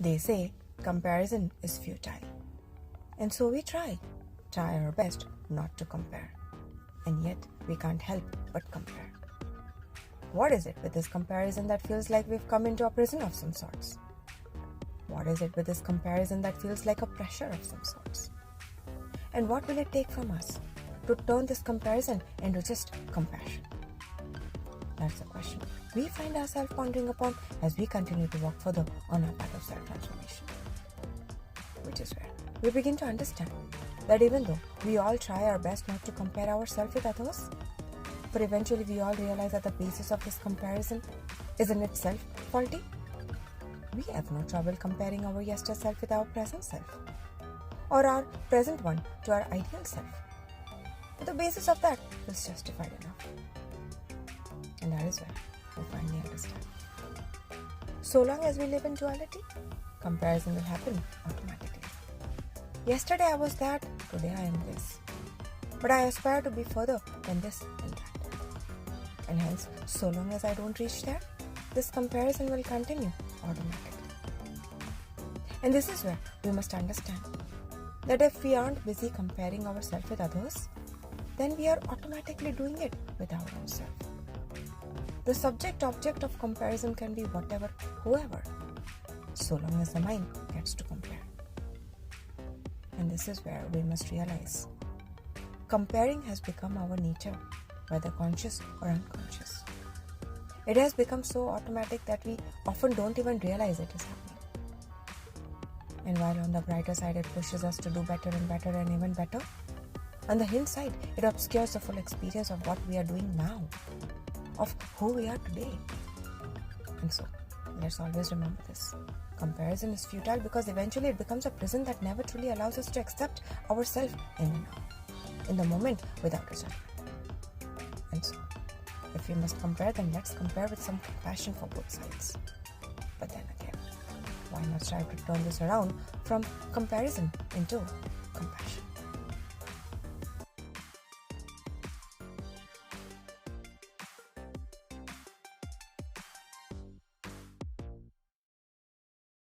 They say comparison is futile. And so we try our best not to compare. And yet we can't help but compare. What is it with this comparison that feels like we've come into a prison of some sorts? What is it with this comparison that feels like a pressure of some sorts? And what will it take from us to turn this comparison into just compassion? That's the question we find ourselves pondering upon as we continue to walk further on our path of self-transformation. Which is where we begin to understand that even though we all try our best not to compare ourselves with others, but eventually we all realize that the basis of this comparison is in itself faulty. We have no trouble comparing our yester-self with our present self, or our present one to our ideal self. But the basis of that is justified enough. And that is where we finally understand. So long as we live in duality, comparison will happen automatically. Yesterday I was that, today I am this. But I aspire to be further than this and that. And hence, so long as I don't reach there, this comparison will continue automatically. And this is where we must understand that if we aren't busy comparing ourselves with others, then we are automatically doing it with our own self. The subject-object of comparison can be whatever, whoever, so long as the mind gets to compare. And this is where we must realize comparing has become our nature, whether conscious or unconscious. It has become so automatic that we often don't even realize it is happening. And while on the brighter side it pushes us to do better and better and even better, on the hindsight it obscures the full experience of what we are doing now, of who we are today. And so, let's always remember this. Comparison is futile because eventually it becomes a prison that never truly allows us to accept ourselves in the now, in the moment, without a judgment. And so, if we must compare, then let's compare with some compassion for both sides. But then again, why not strive to turn this around from comparison into compassion?